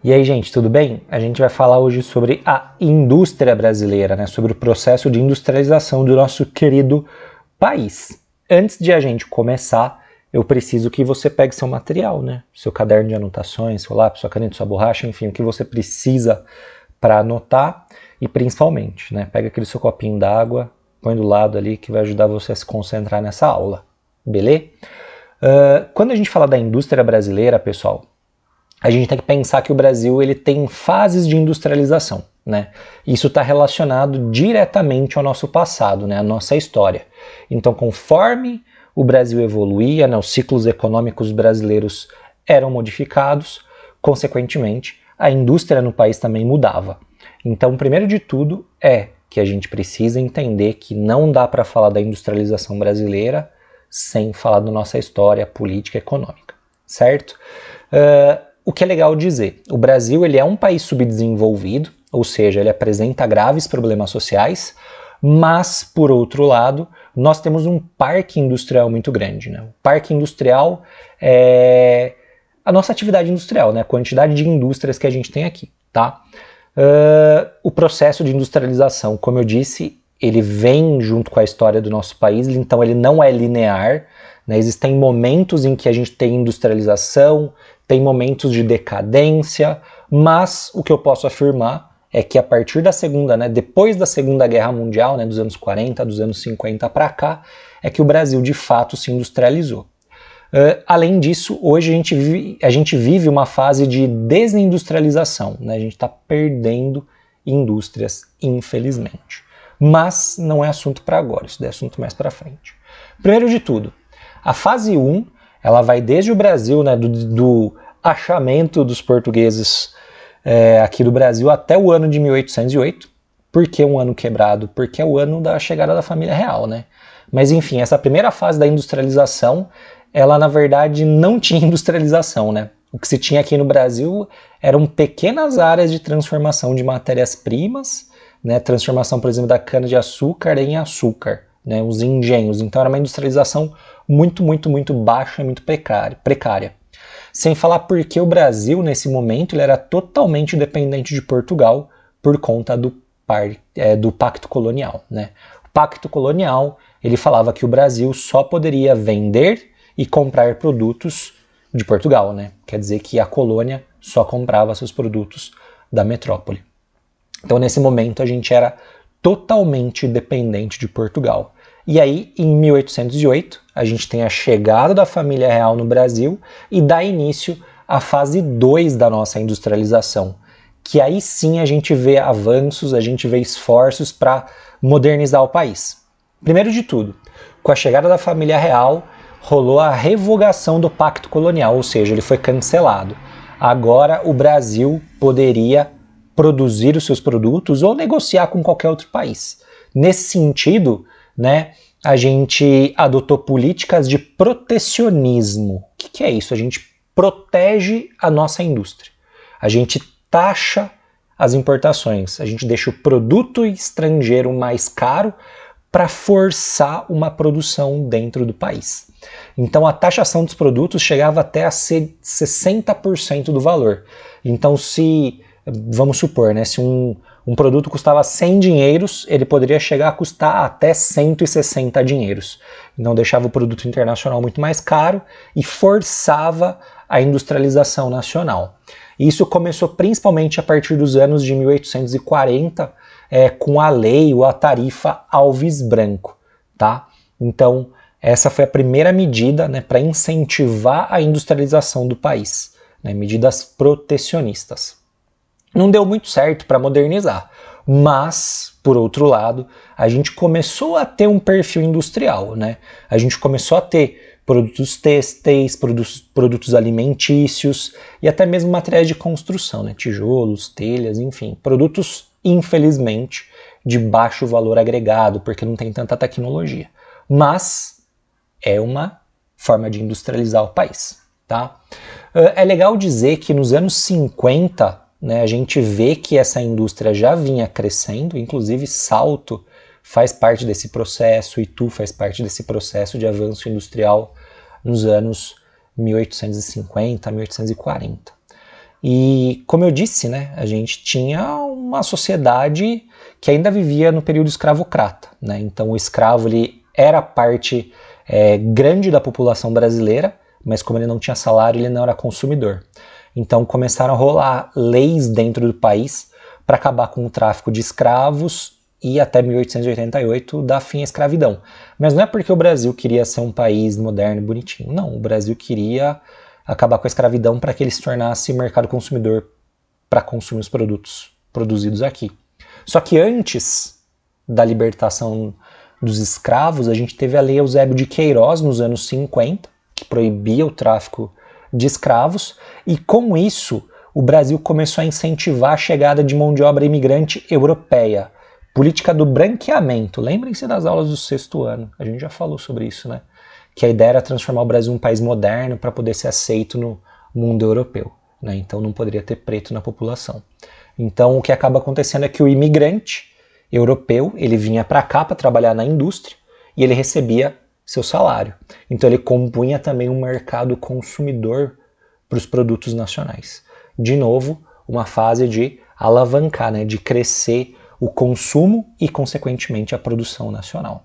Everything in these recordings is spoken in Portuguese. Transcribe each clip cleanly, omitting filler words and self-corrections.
E aí, gente, tudo bem? A gente vai falar hoje sobre a indústria brasileira, né? Sobre o processo de industrialização do nosso querido país. Antes de a gente começar, eu preciso que você pegue seu material, né? Seu caderno de anotações, seu lápis, sua caneta, sua borracha, enfim, o que você precisa para anotar e principalmente, né? Pega aquele seu copinho d'água, põe do lado ali que vai ajudar você a se concentrar nessa aula, beleza? Quando a gente fala da indústria brasileira, pessoal, a gente tem que pensar que o Brasil ele tem fases de industrialização, né? Isso está relacionado diretamente ao nosso passado, né? À nossa história. Então, conforme o Brasil evoluía, né, os ciclos econômicos brasileiros eram modificados, consequentemente, a indústria no país também mudava. Então, primeiro de tudo é que a gente precisa entender que não dá para falar da industrialização brasileira sem falar da nossa história política e econômica, certo? O que é legal dizer, o Brasil ele é um país subdesenvolvido, ou seja, ele apresenta graves problemas sociais, mas, por outro lado, nós temos um parque industrial muito grande, né? O parque industrial é a nossa atividade industrial, né? A quantidade de indústrias que a gente tem aqui, tá? O processo de industrialização, como eu disse, ele vem junto com a história do nosso país, então ele não é linear, né? Existem momentos em que a gente tem industrialização, tem momentos de decadência, mas o que eu posso afirmar é que a partir da segunda, né, depois da Segunda Guerra Mundial, né, dos anos 40, dos anos 50 para cá, é que o Brasil de fato se industrializou. Além disso, hoje a gente vive uma fase de desindustrialização, né? A gente está perdendo indústrias, infelizmente. Mas não é assunto para agora, isso é assunto mais para frente. Primeiro de tudo, a fase 1, ela vai desde o Brasil, né, do achamento dos portugueses aqui do Brasil até o ano de 1808. Por que um ano quebrado? Porque é o ano da chegada da família real, né? Mas enfim, essa primeira fase da industrialização, ela na verdade não tinha industrialização, né? O que se tinha aqui no Brasil eram pequenas áreas de transformação de matérias-primas, né? Transformação, por exemplo, da cana-de-açúcar em açúcar, né? Os engenhos. Então era uma industrialização muito baixa e muito precária. Sem falar porque o Brasil, nesse momento, ele era totalmente dependente de Portugal por conta do Pacto Colonial, né? O Pacto Colonial, ele falava que o Brasil só poderia vender e comprar produtos de Portugal, né? Quer dizer que a colônia só comprava seus produtos da metrópole. Então, nesse momento, a gente era totalmente dependente de Portugal. E aí, em 1808, a gente tem a chegada da família real no Brasil e dá início à fase 2 da nossa industrialização, que aí sim a gente vê avanços, a gente vê esforços para modernizar o país. Primeiro de tudo, com a chegada da família real, rolou a revogação do Pacto Colonial, ou seja, ele foi cancelado. Agora o Brasil poderia produzir os seus produtos ou negociar com qualquer outro país. Nesse sentido, né, a gente adotou políticas de protecionismo. O que é isso? A gente protege a nossa indústria. A gente taxa as importações. A gente deixa o produto estrangeiro mais caro para forçar uma produção dentro do país. Então a taxação dos produtos chegava até a ser 60% do valor. Então vamos supor, né, se um produto custava 100 dinheiros, ele poderia chegar a custar até 160 dinheiros. Então deixava o produto internacional muito mais caro e forçava a industrialização nacional. Isso começou principalmente a partir dos anos de 1840, com a lei ou a tarifa Alves Branco, tá? Então essa foi a primeira medida, né, para incentivar a industrialização do país, né, medidas protecionistas. Não deu muito certo para modernizar, mas, por outro lado, a gente começou a ter um perfil industrial, né? A gente começou a ter produtos têxteis, produtos alimentícios e até mesmo materiais de construção, né? Tijolos, telhas, enfim, produtos, infelizmente, de baixo valor agregado, porque não tem tanta tecnologia. Mas é uma forma de industrializar o país, tá? É legal dizer que nos anos 50, né, a gente vê que essa indústria já vinha crescendo, inclusive Salto faz parte desse processo, Itu faz parte desse processo de avanço industrial nos anos 1850, 1840. E, como eu disse, né, a gente tinha uma sociedade que ainda vivia no período escravocrata, né? Então o escravo ele era parte grande da população brasileira, mas como ele não tinha salário, ele não era consumidor. Então começaram a rolar leis dentro do país para acabar com o tráfico de escravos e até 1888 dar fim à escravidão. Mas não é porque o Brasil queria ser um país moderno e bonitinho, não. O Brasil queria acabar com a escravidão para que ele se tornasse mercado consumidor para consumir os produtos produzidos aqui. Só que antes da libertação dos escravos, a gente teve a Lei Eusébio de Queiroz nos anos 50, que proibia o tráfico de escravos, e com isso o Brasil começou a incentivar a chegada de mão de obra imigrante europeia. Política do branqueamento. Lembrem-se das aulas do sexto ano, a gente já falou sobre isso, né? Que a ideia era transformar o Brasil em um país moderno para poder ser aceito no mundo europeu, né? Então não poderia ter preto na população. Então o que acaba acontecendo é que o imigrante europeu, ele vinha para cá para trabalhar na indústria e ele recebia seu salário. Então ele compunha também um mercado consumidor para os produtos nacionais. De novo, uma fase de alavancar, né? De crescer o consumo e, consequentemente, a produção nacional.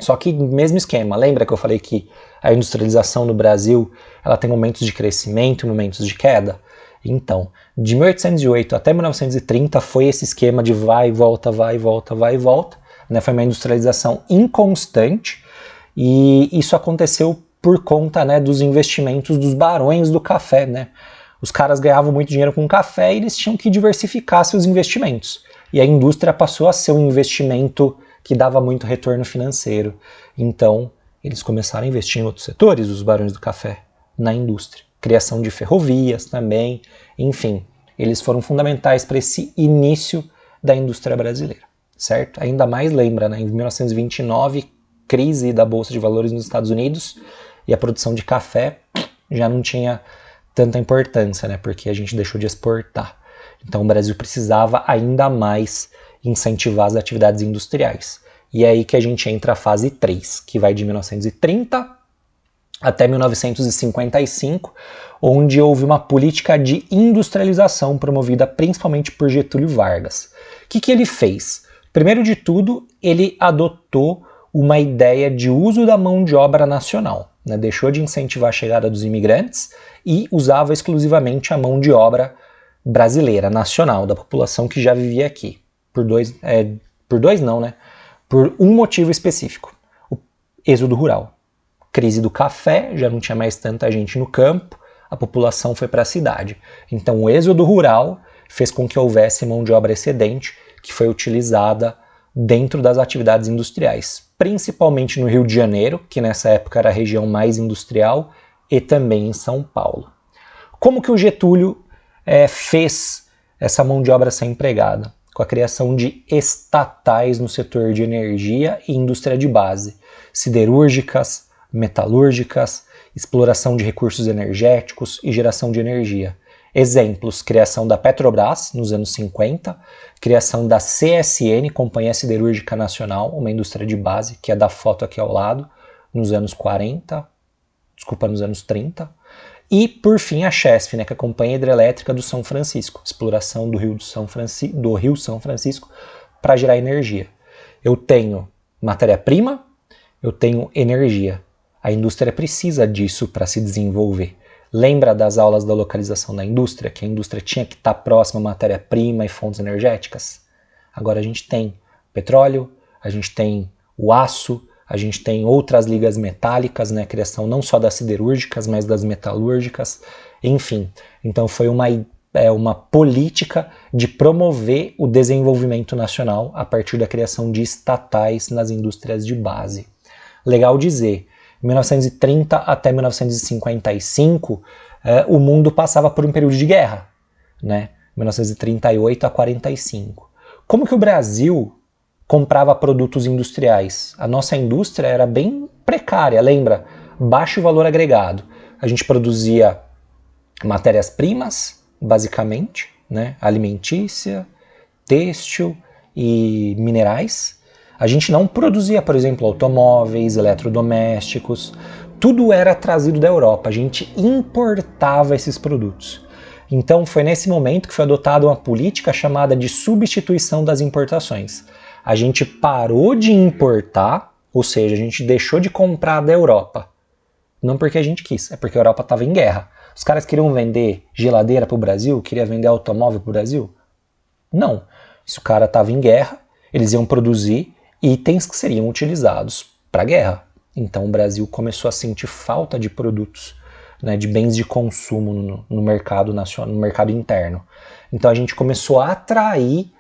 Só que mesmo esquema, lembra que eu falei que a industrialização no Brasil ela tem momentos de crescimento e momentos de queda? Então, de 1808 até 1930 foi esse esquema de vai e volta, vai e volta, vai e volta. Né? Foi uma industrialização inconstante e isso aconteceu por conta, né, dos investimentos dos barões do café. Né? Os caras ganhavam muito dinheiro com café e eles tinham que diversificar seus investimentos. E a indústria passou a ser um investimento que dava muito retorno financeiro. Então, eles começaram a investir em outros setores, os barões do café, na indústria. Criação de ferrovias também, enfim. Eles foram fundamentais para esse início da indústria brasileira, certo? Ainda mais lembra, né, em 1929, crise da Bolsa de Valores nos Estados Unidos, e a produção de café já não tinha tanta importância, né, porque a gente deixou de exportar. Então o Brasil precisava ainda mais incentivar as atividades industriais. E é aí que a gente entra a fase 3, que vai de 1930 até 1955, onde houve uma política de industrialização promovida principalmente por Getúlio Vargas. O que ele fez? Primeiro de tudo, ele adotou uma ideia de uso da mão de obra nacional. Né? Deixou de incentivar a chegada dos imigrantes e usava exclusivamente a mão de obra brasileira, nacional, da população que já vivia aqui. Por um motivo específico. O êxodo rural. Crise do café, já não tinha mais tanta gente no campo, a população foi para a cidade. Então o êxodo rural fez com que houvesse mão de obra excedente que foi utilizada dentro das atividades industriais, principalmente no Rio de Janeiro, que nessa época era a região mais industrial, e também em São Paulo. Como que o Getúlio fez essa mão de obra ser empregada? Com a criação de estatais no setor de energia e indústria de base, siderúrgicas, metalúrgicas, exploração de recursos energéticos e geração de energia. Exemplos: criação da Petrobras nos anos 50, criação da CSN, Companhia Siderúrgica Nacional, uma indústria de base, que é da foto aqui ao lado, nos anos 30, e, por fim, a Chesf, né, que é a Companhia Hidrelétrica do São Francisco, exploração do Rio São Francisco para gerar energia. Eu tenho matéria-prima, eu tenho energia. A indústria precisa disso para se desenvolver. Lembra das aulas da localização da indústria, que a indústria tinha que estar próxima à matéria-prima e fontes energéticas? Agora a gente tem petróleo, a gente tem o aço, a gente tem outras ligas metálicas, né, criação não só das siderúrgicas, mas das metalúrgicas, enfim. Então foi uma política de promover o desenvolvimento nacional a partir da criação de estatais nas indústrias de base. Legal dizer, 1930 até 1955, o mundo passava por um período de guerra, né? 1938 a 45. Como que o Brasil comprava produtos industriais? A nossa indústria era bem precária, lembra? Baixo valor agregado. A gente produzia matérias-primas, basicamente, né? Alimentícia, têxtil e minerais. A gente não produzia, por exemplo, automóveis, eletrodomésticos. Tudo era trazido da Europa. A gente importava esses produtos. Então foi nesse momento que foi adotada uma política chamada de substituição das importações. A gente parou de importar, ou seja, a gente deixou de comprar da Europa. Não porque a gente quis, é porque a Europa estava em guerra. Os caras queriam vender geladeira para o Brasil, queriam vender automóvel para o Brasil? Não. Se o cara estava em guerra, eles iam produzir itens que seriam utilizados para a guerra. Então o Brasil começou a sentir falta de produtos, né, de bens de consumo no mercado nacional, no mercado interno. Então a gente começou a atrair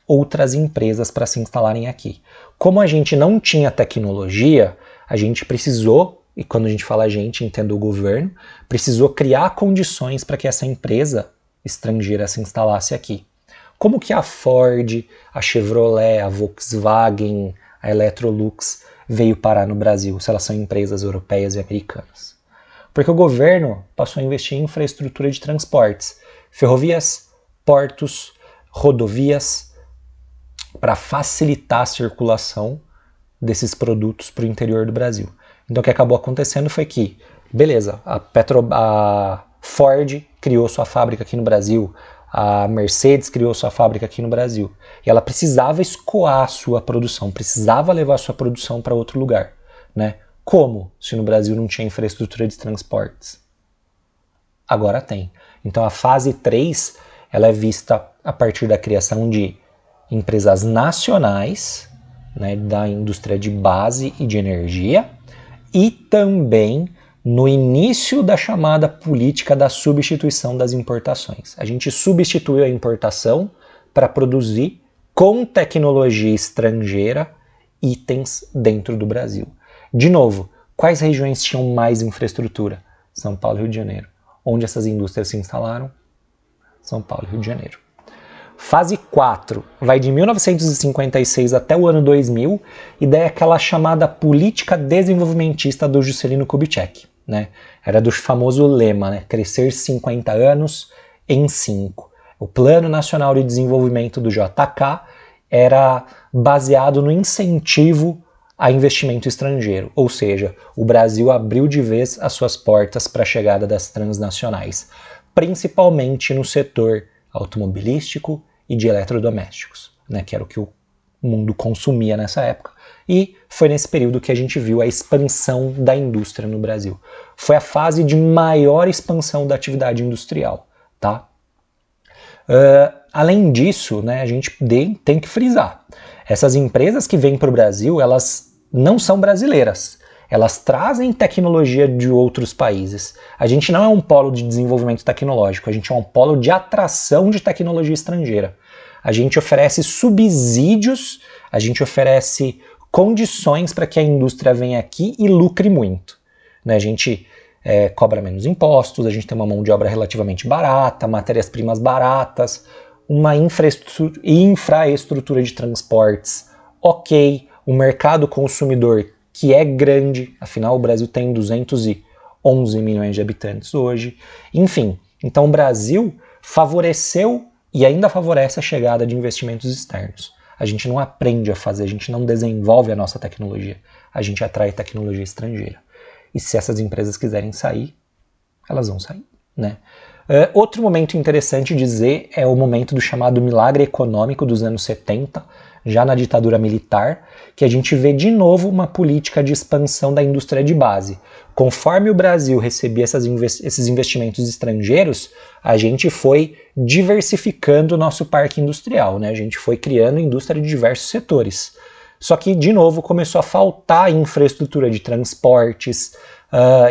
outras empresas para se instalarem aqui. Como a gente não tinha tecnologia, a gente precisou, e quando a gente fala a gente, entenda o governo, precisou criar condições para que essa empresa estrangeira se instalasse aqui. Como que a Ford, a Chevrolet, a Volkswagen, a Electrolux veio parar no Brasil, se elas são empresas europeias e americanas? Porque o governo passou a investir em infraestrutura de transportes, ferrovias, portos, rodovias, para facilitar a circulação desses produtos para o interior do Brasil. Então o que acabou acontecendo foi que, beleza, a Ford criou sua fábrica aqui no Brasil, a Mercedes criou sua fábrica aqui no Brasil, e ela precisava escoar a sua produção, precisava levar a sua produção para outro lugar, né? Como se no Brasil não tinha infraestrutura de transportes? Agora tem. Então a fase 3 ela é vista a partir da criação de empresas nacionais, né, da indústria de base e de energia, e também no início da chamada política da substituição das importações. A gente substituiu a importação para produzir com tecnologia estrangeira itens dentro do Brasil. De novo, quais regiões tinham mais infraestrutura? São Paulo e Rio de Janeiro. Onde essas indústrias se instalaram? São Paulo e Rio de Janeiro. Fase 4 vai de 1956 até o ano 2000 e daí aquela chamada política desenvolvimentista do Juscelino Kubitschek, né? Era do famoso lema, né? Crescer 50 anos em 5. O Plano Nacional de Desenvolvimento do JK era baseado no incentivo a investimento estrangeiro, ou seja, o Brasil abriu de vez as suas portas para a chegada das transnacionais, principalmente no setor automobilístico e de eletrodomésticos, né, que era o que o mundo consumia nessa época. E foi nesse período que a gente viu a expansão da indústria no Brasil. Foi a fase de maior expansão da atividade industrial, tá? Além disso, né, a gente tem que frisar. Essas empresas que vêm para o Brasil, elas não são brasileiras. Elas trazem tecnologia de outros países. A gente não é um polo de desenvolvimento tecnológico, a gente é um polo de atração de tecnologia estrangeira. A gente oferece subsídios, a gente oferece condições para que a indústria venha aqui e lucre muito, né? A gente cobra menos impostos, a gente tem uma mão de obra relativamente barata, matérias-primas baratas, uma infraestrutura de transportes ok, um mercado consumidor que é grande, afinal o Brasil tem 211 milhões de habitantes hoje. Enfim, então o Brasil favoreceu e ainda favorece a chegada de investimentos externos. A gente não aprende a fazer, a gente não desenvolve a nossa tecnologia, a gente atrai tecnologia estrangeira. E se essas empresas quiserem sair, elas vão sair, né? Outro momento interessante dizer é o momento do chamado milagre econômico dos anos 70, já na ditadura militar, que a gente vê de novo uma política de expansão da indústria de base. Conforme o Brasil recebia esses investimentos estrangeiros, a gente foi diversificando o nosso parque industrial, né? A gente foi criando indústria de diversos setores. Só que, de novo, começou a faltar infraestrutura de transportes,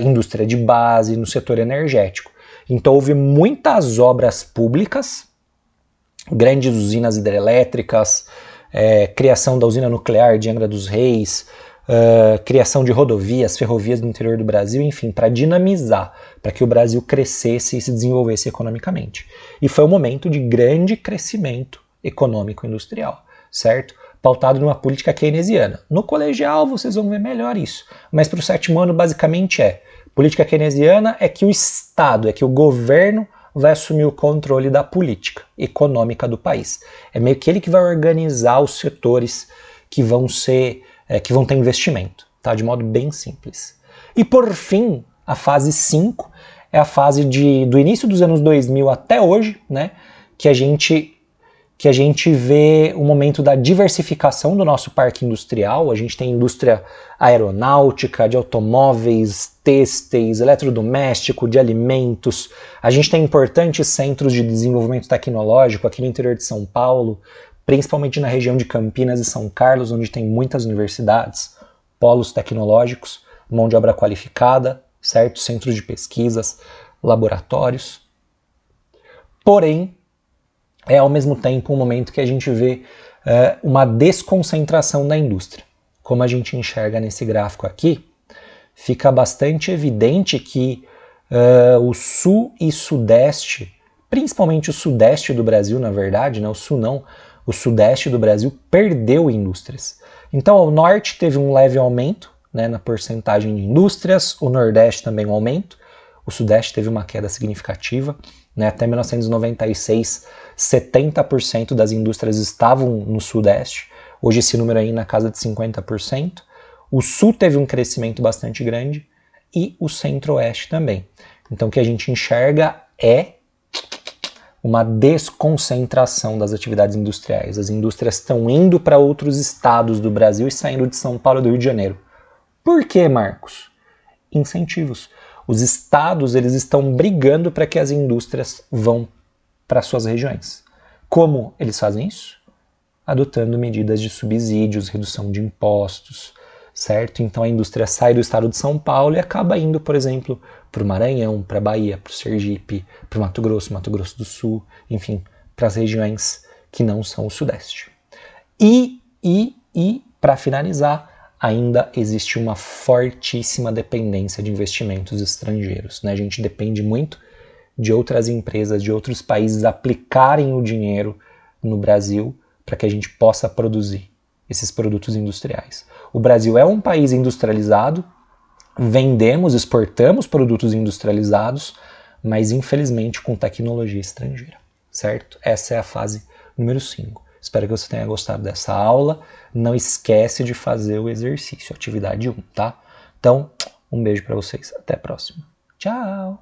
indústria de base no setor energético. Então houve muitas obras públicas, grandes usinas hidrelétricas, criação da usina nuclear de Angra dos Reis, criação de rodovias, ferrovias no interior do Brasil, enfim, para dinamizar, para que o Brasil crescesse e se desenvolvesse economicamente. E foi um momento de grande crescimento econômico industrial, certo? Pautado numa política keynesiana. No colegial vocês vão ver melhor isso, mas para o 7º ano basicamente política keynesiana é que o Estado, é que o governo vai assumir o controle da política econômica do país. É meio que ele que vai organizar os setores que vão ter investimento, tá? De modo bem simples. E por fim, a fase 5 é a fase do início dos anos 2000 até hoje, né, que a gente vê o momento da diversificação do nosso parque industrial. A gente tem indústria aeronáutica, de automóveis, têxteis, eletrodoméstico, de alimentos. A gente tem importantes centros de desenvolvimento tecnológico aqui no interior de São Paulo, principalmente na região de Campinas e São Carlos, onde tem muitas universidades, polos tecnológicos, mão de obra qualificada, certo? Centros de pesquisas, laboratórios. Porém, é ao mesmo tempo um momento que a gente vê uma desconcentração da indústria. Como a gente enxerga nesse gráfico aqui, fica bastante evidente que o sul e sudeste, principalmente o sudeste do Brasil, na verdade, né, o sul não, o sudeste do Brasil perdeu indústrias. Então o norte teve um leve aumento, né, na porcentagem de indústrias, o nordeste também um aumento, o sudeste teve uma queda significativa, né, até 1996, 70% das indústrias estavam no sudeste, hoje esse número aí na casa de 50%. O sul teve um crescimento bastante grande e o centro-oeste também. Então o que a gente enxerga é uma desconcentração das atividades industriais. As indústrias estão indo para outros estados do Brasil e saindo de São Paulo e do Rio de Janeiro. Por quê, Marcos? Incentivos. Os estados eles estão brigando para que as indústrias vão para suas regiões. Como eles fazem isso? Adotando medidas de subsídios, redução de impostos, certo? Então a indústria sai do estado de São Paulo e acaba indo, por exemplo, para o Maranhão, para a Bahia, para o Sergipe, para o Mato Grosso do Sul, enfim, para as regiões que não são o Sudeste. E para finalizar, ainda existe uma fortíssima dependência de investimentos estrangeiros, né? A gente depende muito de outras empresas, de outros países aplicarem o dinheiro no Brasil para que a gente possa produzir esses produtos industriais. O Brasil é um país industrializado, vendemos, exportamos produtos industrializados, mas infelizmente com tecnologia estrangeira, certo? Essa é a fase número 5. Espero que você tenha gostado dessa aula. Não esquece de fazer o exercício, atividade 1, tá? Então, um beijo para vocês. Até a próxima. Tchau!